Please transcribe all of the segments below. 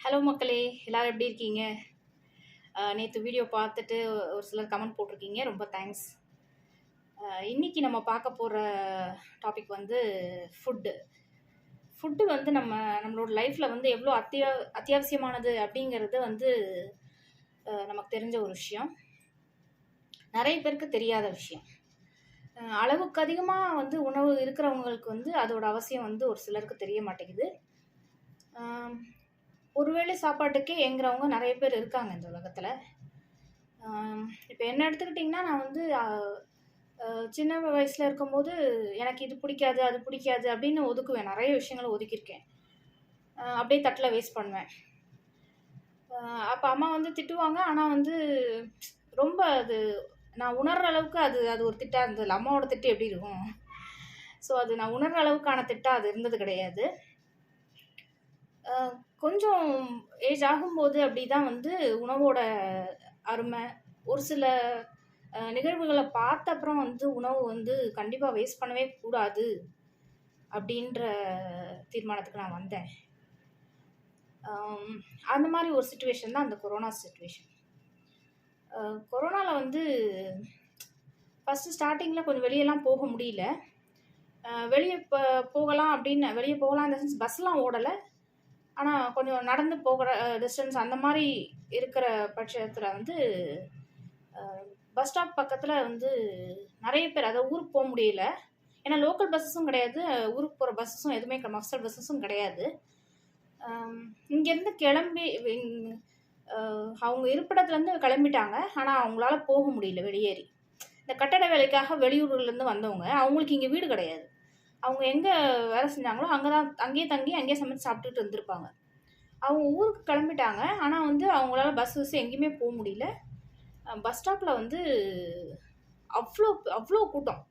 Hello மக்களே! எல்லாரும் எப்படி இருக்கீங்க? நேத்து வீடியோ பார்த்துட்டு ஒரு சிலர் கமெண்ட் போட்டிருக்கீங்க. ரொம்ப தேங்க்ஸ். இன்னைக்கு நம்ம பார்க்க போற டாபிக் வந்து ஃபுட்டு. ஃபுட்டு வந்து நம்மளோட லைஃப்ல வந்து எவ்வளோ அத்தியாவசியமானது அப்படிங்கிறது வந்து நமக்கு தெரிஞ்ச ஒரு விஷயம். நெறைய பேருக்கு தெரியாத விஷயம். அளவுக்கு அதிகமா வந்து உணவு இருக்கிறவங்களுக்கு வந்து அதோட அவசியம் வந்து ஒரு சிலருக்கு தெரிய மாட்டேங்குது. ஆம், ஒரு வேளை சாப்பாட்டுக்கே ஏங்குறவங்க நெறைய பேர் இருக்காங்க இந்த உலகத்துல. இப்ப என்ன எடுத்துக்கிட்டிங்கன்னா, நான் வந்து சின்ன வயசுல இருக்கும்போது, எனக்கு இது பிடிக்காது, அது பிடிக்காது அப்படின்னு ஒதுக்குவேன். நெறைய விஷயங்கள ஒதுக்கியிருக்கேன். அப்படியே தட்டுல வேஸ்ட் பண்ணுவேன். அ அப்ப அம்மா வந்து திட்டுவாங்க. ஆனா வந்து ரொம்ப அது நான் உணர்ற அளவுக்கு அது அது ஒரு திட்டா இருந்ததில்ல. அம்மாவோட திட்டு எப்படி இருக்கும்? ஸோ அது நான் உணர்ற அளவுக்கான திட்டா அது இருந்தது கிடையாது. அ கொஞ்சம் ஏஜ் ஆகும்போது அப்படிதான் வந்து உணவோட அருமை, ஒரு சில நிகழ்வுகள பார்த்த அப்புறம் வந்து உணவு வந்து கண்டிப்பா வேஸ்ட் பண்ணவே கூடாது, அப்படின்ற தீர்மானத்துக்கு நான் வந்தேன். அம் அந்த மாரி ஒரு சிச்சுவேஷன் தான் அந்த கொரோனா சிச்சுவேஷன். கொரோனால வந்து ஃபர்ஸ்ட்டு ஸ்டார்ட்டிங்ல கொஞ்சம் வெளியலாம் போக முடியல. வெளிய போகலாம் அப்படின்னு வெளிய போகலாம் இந்த சென்ஸ் பஸ்லாம் ஓடல. ஆனா கொஞ்சம் நடந்து போகிற டிஸ்டன்ஸ் அந்த மாரி இருக்கிற பட்சத்தில வந்து அ பஸ் ஸ்டாப் பக்கத்தில வந்து நெறைய பேர் அதாவது ஊருக்கு முடியல. ஏன்னா லோக்கல் பஸ்ஸஸும் கிடையாது. ஊருக்கு போற பஸ்ஸஸும் எதுவுமே மஸ்டர் பஸ்ஸஸும் கிடையாது. அம் இங்கேருந்து கிளம்பி அ அவங்க இருப்பிடத்துலேருந்து கிளம்பிட்டாங்க. ஆனா அவங்களால போக முடியல வெளியேறி. இந்த கட்டட வேலைக்காக வெளியூர்கள்லேருந்து வந்தவங்க, அவங்களுக்கு இங்க வீடு கிடையாது. அவங்க எங்க வேலை செஞ்சாங்களோ, அங்கேயே தங்கி, அங்கேயே சமைச்சு சாப்பிட்டுட்டு இருந்திருப்பாங்க. அவங்க ஊருக்கு கிளம்பிட்டாங்க. ஆனா வந்து அவங்களால பஸ் எங்கேயுமே முடியல. பஸ் ஸ்டாப்ல வந்து அவ்ளோ அவ்ளோ கூட்டம்.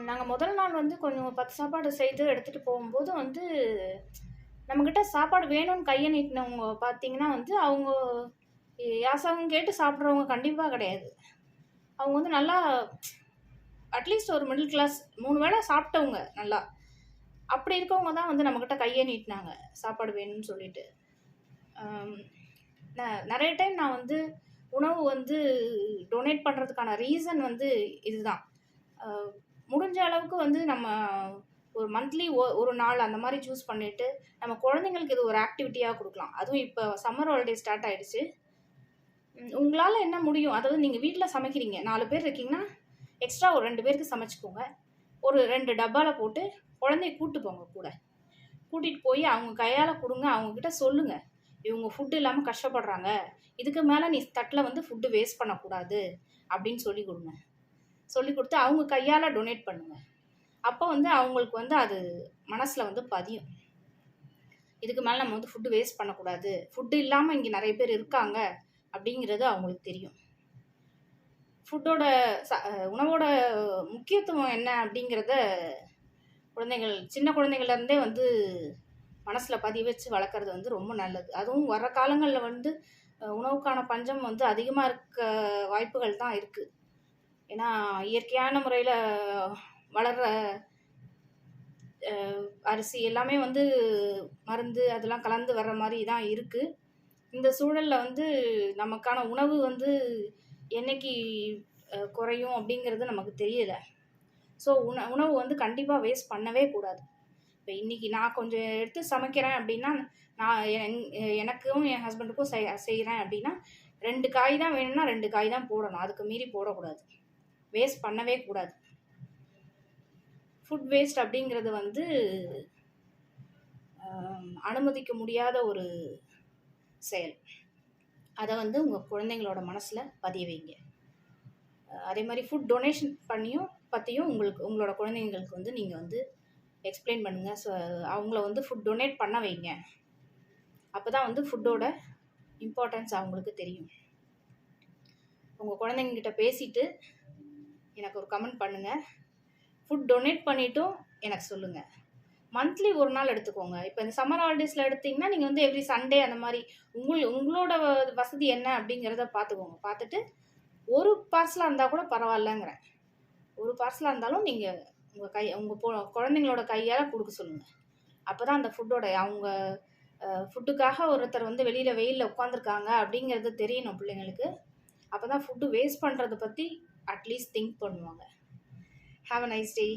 நாங்க முதல் நாள் வந்து கொஞ்சம் 10 சாப்பாடு செய்து எடுத்துட்டு போகும்போது வந்து, நம்மகிட்ட சாப்பாடு வேணும்னு கைய நீட்டினவங்க பார்த்தீங்கன்னா வந்து, அவங்க யாசகம் கேட்டு சாப்பிடுறவங்க கண்டிப்பா கிடையாது. அவங்க வந்து நல்லா அட்லீஸ்ட் ஒரு மிடில் கிளாஸ் 3 வேள சாப்பிட்டவங்க நல்லா. அப்படி இருக்கவங்க தான் வந்து நம்மகிட்ட கைய நீட்டினாங்க, சாப்பாடு வேணும்னு சொல்லிட்டு. அம் நெறைய டைம் நான் வந்து உணவு வந்து டொனேட் பண்றதுக்கான ரீசன் வந்து இதுதான். அ முடிஞ்ச அளவுக்கு வந்து நம்ம ஒரு மந்த்லி ஒரு நாள் அந்த மாரி சூஸ் பண்ணிட்டு, நம்ம குழந்தைங்களுக்கு இது ஒரு ஆக்டிவிட்டியா குடுக்கலாம். அதுவும் இப்ப சம்மர் ஹாலிடே ஸ்டார்ட் ஆயிடுச்சு. உங்களால என்ன முடியும்? அதாவது நீங்க வீட்ல சமைக்கிறீங்க. 4 பேர் இருக்கீங்கன்னா, எக்ஸ்ட்ரா ஒரு 2 பேருக்கு சமைச்சுக்கோங்க. ஒரு 2 டப்பால போட்டு குழந்தைய கூட்டு போங்க கூட. கூட்டிட்டு போய் அவங்க கையால குடுங்க. அவங்க கிட்ட சொல்லுங்க. இவங்க ஃபுட் இல்லாம கஷ்டப்படுறாங்க. இதுக்கு மேல நீ தட்ல வந்து ஃபுட் வேஸ்ட் பண்ணக்கூடாது அப்படின்னு சொல்லிக் குடுங்க. சொல்லிக் குடுத்து அவங்க கையால டொனேட் பண்ணுங்க. அப்ப வந்து அவங்களுக்கு வந்து அது மனசுல வந்து பதியும். இதுக்கு மேல நம்ம வந்து ஃபுட் வேஸ்ட் பண்ணக்கூடாது. ஃபுட் இல்லாம இங்க நெறைய பேர் இருக்காங்க அப்படிங்கிறது அவங்களுக்கு தெரியும். ஃபுட்டோட உணவோட முக்கியத்துவம் என்ன அப்படிங்கிறத சின்ன குழந்தைகள்ல இருந்தே வந்து மனசுல பதிய வச்சு வளர்க்குறது வந்து ரொம்ப நல்லது. அதுவும் வர்ற காலங்கள்ல வந்து உணவுக்கான பஞ்சம் வந்து அதிகமா இருக்க வாய்ப்புகள் தான் இருக்கு. ஏன்னா, இயற்கையான முறையில வளர்ற அரிசி எல்லாமே வந்து மருந்து அதெல்லாம் கலந்து வர்ற மாரி தான் இருக்கு. இந்த சூழல்ல வந்து நமக்கான உணவு வந்து என்னைக்கு குறையும் அப்படிங்கிறது நமக்கு தெரியல. ஸோ உணவு வந்து கண்டிப்பா வேஸ்ட் பண்ணவே கூடாது. இப்ப இன்னைக்கு நான் கொஞ்சம் எடுத்து சமைக்கிறேன் அப்படின்னா, நான் எனக்கும் என் ஹஸ்பண்டுக்கும் செய்றேன் அப்படின்னா, 2 காய் தான் வேணும்னா 2 காய் தான் போடணும். அதுக்கு மீறி போடக்கூடாது. வேஸ்ட் பண்ணவே கூடாது. ஃபுட் வேஸ்ட் அப்படிங்கிறது வந்து அனுமதிக்க முடியாத ஒரு செயல். அத வந்து உங்க குழந்தைங்களோட மனசுல பதிய வைங்க. அதே மாரி ஃபுட் டொனேஷன் பத்தியும் உங்களோட குழந்தைங்களுக்கு வந்து நீங்க வந்து எக்ஸ்பிளைன் பண்ணுங்க. ஸோ அவங்கள வந்து ஃபுட் டொனேட் பண்ண வைங்க. அப்பதான் வந்து ஃபுட்டோட இம்பார்ட்டன்ஸ் அவங்களுக்கு தெரியும். உங்க குழந்தைங்ககிட்ட பேசிட்டு எனக்கு ஒரு கமெண்ட் பண்ணுங்க. ஃபுட் டொனேட் பண்ணிட்டும் எனக்கு சொல்லுங்க. மந்த்லி ஒரு நாள் எடுத்துக்கோங்க. இப்போ இந்த சம்மர் ஹாலிடேஸில் எடுத்தீங்கன்னா, நீங்கள் வந்து எவ்ரி சண்டே அந்த மாதிரி உங்களோட வசதி என்ன அப்படிங்கிறத பார்த்துக்கோங்க. பார்த்துட்டு ஒரு பார்சலாக இருந்தால் கூட பரவாயில்லங்கிறேன். ஒரு பார்சலாக இருந்தாலும் நீங்கள் உங்கள் குழந்தைங்களோட கையால் கொடுக்க சொல்லுங்கள். அப்போ தான் அந்த ஃபுட்டோட அவங்க ஃபுட்டுக்காக ஒருத்தர் வந்து வெளியில் வெயிலில் உட்காந்துருக்காங்க அப்படிங்கிறது தெரியணும் பிள்ளைங்களுக்கு. அப்போ தான் ஃபுட்டு வேஸ்ட் பண்ணுறத பற்றி அட்லீஸ்ட் திங்க் பண்ணுவாங்க. Have a nice day.